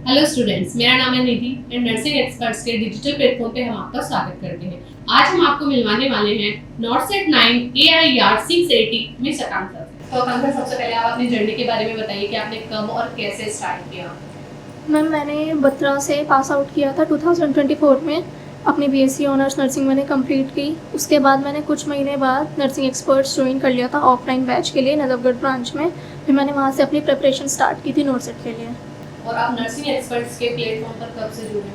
Hello students, मेरा नाम है निधि एंड नर्सिंग एक्सपर्ट्स के डिजिटल प्लेटफॉर्म पे हम आपका स्वागत करते हैं। आज हम आपको मिलवाने वाले हैं नॉर्सेट 9 AIR 680 में आकांक्षा से। तो आकांक्षा, सबसे पहले आप अपनी जर्नी के बारे में बताइए कि आपने कब और कैसे स्टार्ट किया। मैम मैंने बत्रा से पास आउट किया था 2024 में। अपनी BSc ऑनर्स नर्सिंग मैंने कंप्लीट की। उसके बाद मैंने कुछ महीने बाद नर्सिंग एक्सपर्ट्स ज्वाइन कर लिया था ऑफलाइन बैच के लिए नजफगढ़ ब्रांच में। फिर मैंने वहाँ से अपनी प्रिपरेशन स्टार्ट की थी नॉर्सेट के लिए। और आप नर्सिंग एक्सपर्ट्स के प्लेटफॉर्म पर कब से जुड़े?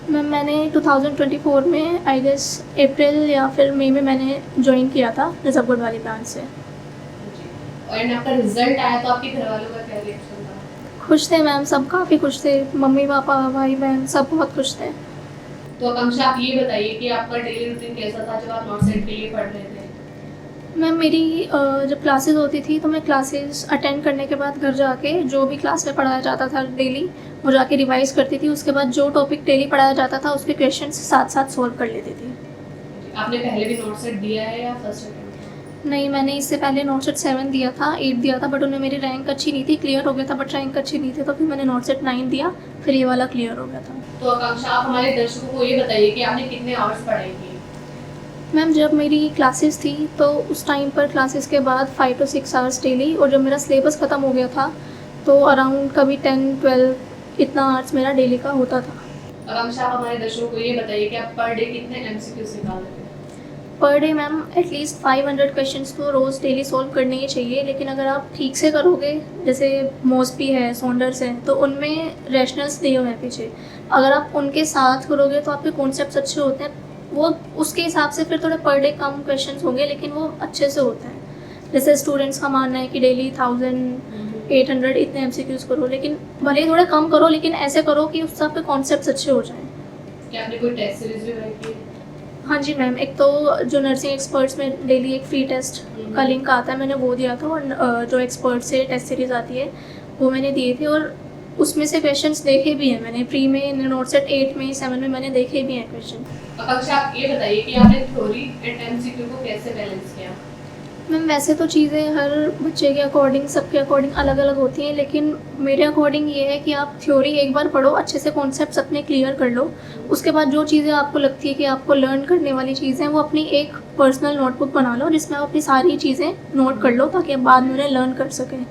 मैम मैंने 2024 में आई गेस अप्रैल या फिर मई में मैंने ज्वाइन किया था नजफगढ़ वाली ब्रांच से। और आपका रिजल्ट आया तो आपके घर वालों का क्या रिएक्शन था? खुश थे मैम, सब काफ़ी खुश थे। मम्मी पापा भाई बहन सब बहुत खुश थे। तो आकांक्षा, आप ये बताइए कि आपका डेली रूटीन कैसा था जब आप नॉर्सेट के लिए पढ़ रहे थे? मैम मेरी जब क्लासेस होती थी तो मैं क्लासेस अटेंड करने के बाद घर जाके जो भी क्लास में पढ़ाया जाता था डेली वो जाके रिवाइज करती थी। उसके बाद जो टॉपिक डेली पढ़ाया जाता था उसके क्वेश्चंस साथ साथ सोल्व कर लेती थी। आपने पहले भी नॉर्सेट दिया है या फर्स्ट अटेम्प्ट? नहीं, मैंने इससे पहले नॉर्सेट 7 दिया था, 8 दिया था, बट उनमें मेरी रैंक अच्छी नहीं थी। क्लियर हो गया था बट रैंक अच्छी नहीं थी, तो फिर मैंने नॉर्सेट 9 दिया, फिर ये वाला क्लियर हो गया था। तो आकांक्षा, आप हमारे दर्शकों को ये बताइए कि आपने कितने आवर्स पढ़ाई की? मैम जब मेरी क्लासेस थी तो उस टाइम पर क्लासेस के बाद 5 to 6 आवर्स डेली, और जब मेरा सिलेबस ख़त्म हो गया था तो अराउंड कभी 10-12 इतना आवर्स मेरा डेली का होता था। आकांक्षा, आप हमारे दर्शकों को ये बताइए कि आप पर डे कितने MCQs निकालते हैं? Per day ma'am at least 500 questions तो रोज़ डेली सॉल्व करने ही चाहिए। लेकिन अगर आप ठीक से करोगे, जैसे मॉस्पी है, सॉन्डर्स है, तो उनमें रैशनल्स दिए हुए हैं पीछे। अगर आप उनके साथ करोगे तो आपके कॉन्सेप्ट्स अच्छे होते हैं। वो उसके हिसाब से फिर थोड़े पर डे कम क्वेश्चंस होंगे लेकिन वो अच्छे से होते हैं। जैसे स्टूडेंट्स का मानना है कि डेली 1800 इतने MCQs करो, लेकिन भले ही थोड़े कम करो लेकिन ऐसे करो कि उससे आपके कॉन्सेप्ट्स अच्छे हो जाएँ। क्या आपने कोई टेस्ट सीरीज भी रखी है? हाँ जी मैम, एक तो जो नर्सिंग एक्सपर्ट्स में डेली एक फ्री टेस्ट का लिंक आता है, मैंने वो दिया था। और जो एक्सपर्ट से टेस्ट सीरीज़ आती है वो मैंने दिए थे, और उसमें से क्वेश्चंस देखे भी हैं मैंने। प्री में नॉर्सेट 8 में 7 में मैंने देखे भी हैं क्वेश्चन। आकांक्षा, आप ये बताइए कि आपने थ्योरी एंड MCQ को कैसे बैलेंस किया? मैम वैसे तो चीज़ें हर बच्चे के अकॉर्डिंग, सबके अकॉर्डिंग अलग अलग होती हैं, लेकिन मेरे अकॉर्डिंग ये है कि आप थ्योरी एक बार पढ़ो, अच्छे से कॉन्सेप्ट्स अपने क्लियर कर लो। उसके बाद जो चीज़ें आपको लगती है कि आपको लर्न करने वाली चीज़ें, वो अपनी एक पर्सनल नोटबुक बना लो जिसमें आप अपनी सारी चीज़ें नोट कर लो ताकि आप बाद में उन्हें लर्न कर सकें।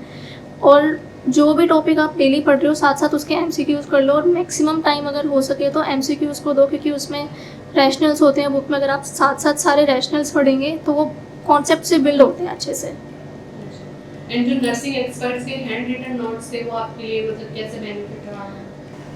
और जो भी टॉपिक आप डेली पढ़ रहे हो साथ साथ उसके MCQs कर लो, और मैक्सिमम टाइम अगर हो सके तो MCQs को दो, क्योंकि उसमें रैशनल्स होते हैं बुक में। अगर आप साथ साथ सारे रैशनल्स पढ़ेंगे तो वो कॉन्सेप्ट से बिल्ड होते हैं अच्छे से। एंड जो नर्सिंग एक्सपर्ट्स के हैंड रिटन नोट्स थे वो आपके लिए मतलब कैसे बेनिफिट रहा?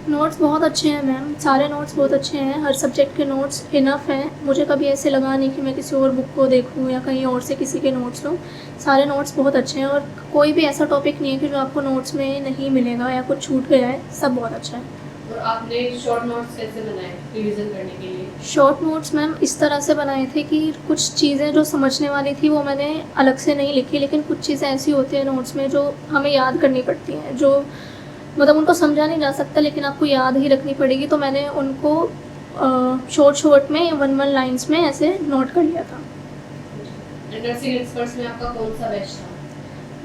नोट्स बहुत अच्छे हैं मैम, सारे नोट्स बहुत अच्छे हैं। हर सब्जेक्ट के नोट्स इनफ हैं। मुझे कभी ऐसे लगा नहीं कि मैं किसी और बुक को देखूं या कहीं और से किसी के नोट्स लूं। सारे नोट्स बहुत अच्छे हैं, और कोई भी ऐसा टॉपिक नहीं है कि जो आपको नोट्स में नहीं मिलेगा या कुछ छूट गया है। सब बहुत अच्छा है। और आपने शॉर्ट नोट्स कैसे बनाए रिवीजन करने के लिए? शॉर्ट नोट्स मैम इस तरह से बनाए थे कि कुछ चीज़ें जो समझने वाली थी वो मैंने अलग से नहीं लिखी, लेकिन कुछ चीज़ें ऐसी होती हैं नोट्स में जो हमें याद करनी पड़ती हैं, जो मतलब उनको समझा नहीं जा सकता लेकिन आपको याद ही रखनी पड़ेगी। तो मैंने उनको शॉर्ट में 1-1 लाइन्स में ऐसे नोट कर लिया था। नर्सिंग एक्सपर्ट्स में आपका कौन सा बैच था?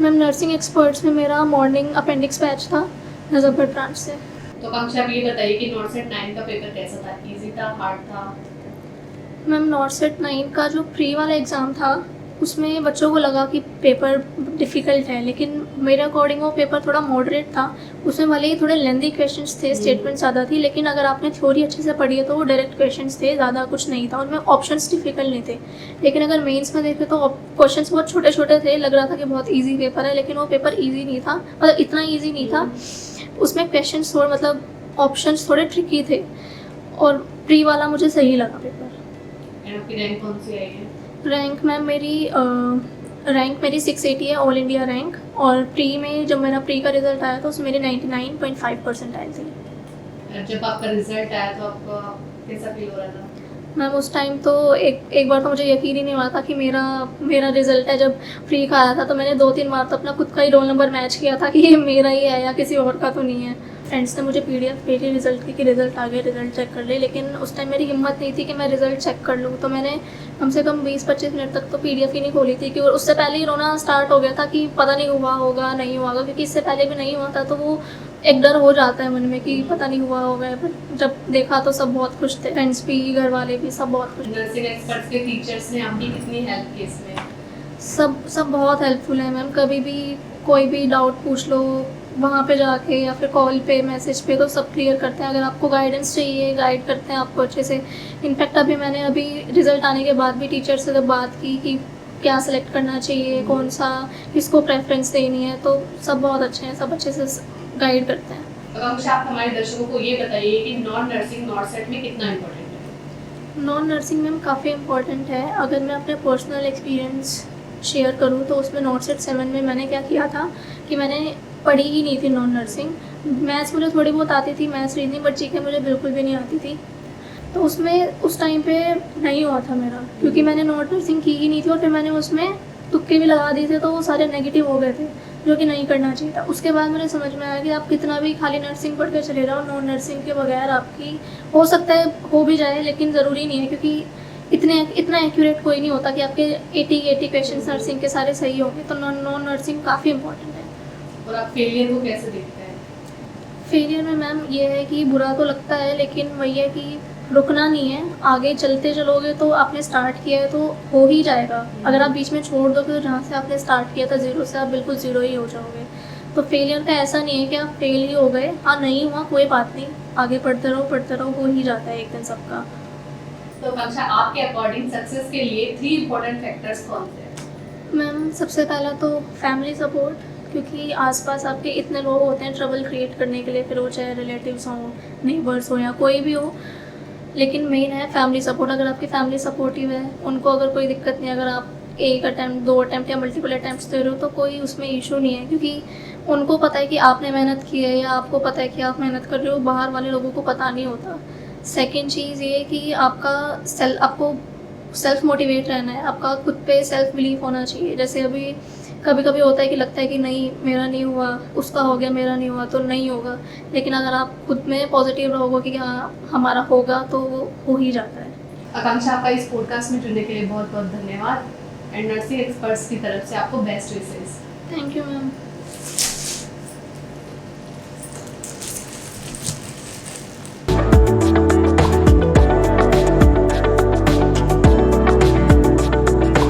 मैम नर्सिंग एक्सपर्ट्स में मेरा मॉर्निंग अपेंडिक्स बैच था नजफगढ़ ब्रांच से। तो आकांक्षा, आप ये बताइए कि नॉर्सेट 9 का पेपर कैसा था? इजी था, हार्ड था? मैम नॉर्सेट 9 का जो प्री वाला एग्ज़ाम था उसमें बच्चों को लगा कि पेपर डिफ़िकल्ट है, लेकिन मेरे अकॉर्डिंग वो पेपर थोड़ा मॉडरेट था। उसमें भले ही थोड़े लेंदी क्वेश्चंस थे, स्टेटमेंट ज़्यादा थी, लेकिन अगर आपने थ्योरी अच्छे से पढ़ी है तो वो डायरेक्ट क्वेश्चंस थे, ज़्यादा कुछ नहीं था। उनमें ऑप्शंस डिफ़िकल्ट नहीं थे। लेकिन अगर मेंस में देखें तो क्वेश्चंस बहुत छोटे छोटे थे। लग रहा था कि बहुत ईजी पेपर है, लेकिन वो पेपर ईजी नहीं था, मतलब इतना ईजी नहीं था। उसमें क्वेश्चंस थोड़े मतलब ऑप्शंस थोड़े ट्रिकी थे, और प्री वाला मुझे सही लगा पेपर। आपकी रैंक कौन सी आई है? रैंक मैम मेरी 680 है, ऑल इंडिया रैंक। और प्री में जब मेरा प्री का रिजल्ट आया तो उसमें मेरे 99.5% आए थे। जब आपका रिजल्ट आया तो आपको कैसा फील हो रहा था? मैम उस टाइम तो एक बार तो मुझे यकीन ही नहीं हुआ था कि मेरा रिजल्ट है। जब फ्री का आया था तो मैंने 2-3 बार तो अपना खुद का ही रोल नंबर मैच किया था कि ये मेरा ही है या किसी और का तो नहीं है। फ्रेंड्स ने मुझे PDF भेजी रिज़ल्ट की कि रिज़ल्ट आ गए, रिज़ल्ट चेक कर ले, लेकिन उस टाइम मेरी हिम्मत नहीं थी कि मैं रिज़ल्ट चेक कर लूँ। तो मैंने कम से कम 20-25 मिनट तक तो PDF ही नहीं खोली थी, क्योंकि उससे पहले ही रोना स्टार्ट हो गया था कि पता नहीं हुआ होगा, नहीं हुआ होगा, क्योंकि इससे पहले भी नहीं हुआ था। तो वो एक डर हो जाता है मन में कि पता नहीं हुआ होगा। पर जब देखा तो सब बहुत खुश थे, फ्रेंड्स भी, घर वाले भी, सब बहुत खुश थे। नर्सिंग एक्सपर्ट्स के टीचर्स ने आपकी कितनी हेल्प की इसमें? सब बहुत हेल्पफुल है मैम। कभी भी कोई भी डाउट पूछ लो वहाँ पे जाके, या फिर कॉल पे, मैसेज पे, तो सब क्लियर करते हैं। अगर आपको गाइडेंस चाहिए, गाइड करते हैं आपको अच्छे से। इनफैक्ट अभी रिज़ल्ट आने के बाद भी टीचर से जब बात की कि क्या सेलेक्ट करना चाहिए, कौन सा, किसको प्रेफरेंस देनी है, तो सब बहुत अच्छे हैं, सब अच्छे से गाइड करते हैं। आकांक्षा, आप हमारे दर्शकों को ये बताइए कि नॉन नर्सिंग नॉर्सेट में कितना इम्पोर्टेंट है? नॉन नर्सिंग मैम काफ़ी इम्पोर्टेंट है। अगर मैं अपने पर्सनल एक्सपीरियंस शेयर करूँ तो उसमें नॉर्सेट 7 में मैंने क्या किया था कि मैंने पढ़ी ही नहीं थी नॉन नर्सिंग। मैथ्स मुझे थोड़ी बहुत आती थी, मैथ्स रीजनिंग, बट जीके मुझे बिल्कुल भी नहीं आती थी। तो उसमें उस टाइम पे नहीं हुआ था मेरा, क्योंकि मैंने नॉन नर्सिंग की ही नहीं थी, और फिर मैंने उसमें तुक्के भी लगा दिए थे, तो वो सारे नेगेटिव हो गए थे, जो कि नहीं करना चाहिए था। उसके बाद मुझे समझ में आया कि आप कितना भी खाली नर्सिंग पढ़ के चले जाओ, नॉन नर्सिंग के बगैर आपकी हो सकता है हो भी जाए, लेकिन ज़रूरी नहीं है, क्योंकि इतना एक्यूरेट कोई नहीं होता कि आपके 80 क्वेश्चंस नर्सिंग के सारे सही होंगे। तो नॉन नर्सिंग काफ़ी इंपॉर्टेंट है। और आप फेलियर को कैसे देखते हैं? फेलियर में मैम ये है कि बुरा तो लगता है, लेकिन वही है कि रुकना नहीं है, आगे चलते चलोगे तो आपने स्टार्ट किया है तो हो ही जाएगा। अगर आप बीच में छोड़ दोगे तो जहाँ से आपने स्टार्ट किया था ज़ीरो से, आप बिल्कुल ज़ीरो ही हो जाओगे। तो फेलियर का ऐसा नहीं है कि आप फेल ही हो गए, हाँ नहीं हुआ कोई बात नहीं, आगे पढ़ते रहो, हो ही जाता है एक दिन सबका। तो आकांक्षा, आपके अकॉर्डिंग सक्सेस के लिए 3 इम्पोर्टेंट फैक्टर्स कौन से हैं? मैम सबसे पहला तो फैमिली सपोर्ट, क्योंकि आसपास आपके इतने लोग होते हैं ट्रबल क्रिएट करने के लिए, फिर वो चाहे रिलेटिव्स हों, नेबर्स हो, या कोई भी हो, लेकिन मेन है फैमिली सपोर्ट। अगर आपकी फैमिली सपोर्टिव है, उनको अगर कोई दिक्कत नहीं, अगर आप 1 अटैम्प्ट, 2 अटैम्प्ट या मल्टीपल अटैम्प्ट्स दे रहे हो, तो कोई उसमें इशू नहीं है, क्योंकि उनको पता है कि आपने मेहनत की है, या आपको पता है कि आप मेहनत कर रहे हो, बाहर वाले लोगों को पता नहीं होता। सेकेंड चीज़ ये कि आपको सेल्फ मोटिवेट रहना है, आपका खुद पे सेल्फ बिलीफ होना चाहिए। जैसे अभी कभी कभी होता है कि लगता है कि नहीं मेरा नहीं हुआ, उसका हो गया, मेरा नहीं हुआ, तो नहीं होगा। लेकिन अगर आप खुद में पॉजिटिव रहोगे कि हाँ हमारा होगा, तो वो हो ही जाता है। आकांक्षा, आपका इस पॉडकास्ट में जुड़ने के लिए बहुत बहुत धन्यवाद, एंड नर्सिंग एक्सपर्ट्स की तरफ से आपको best wishes. Thank you ma'am.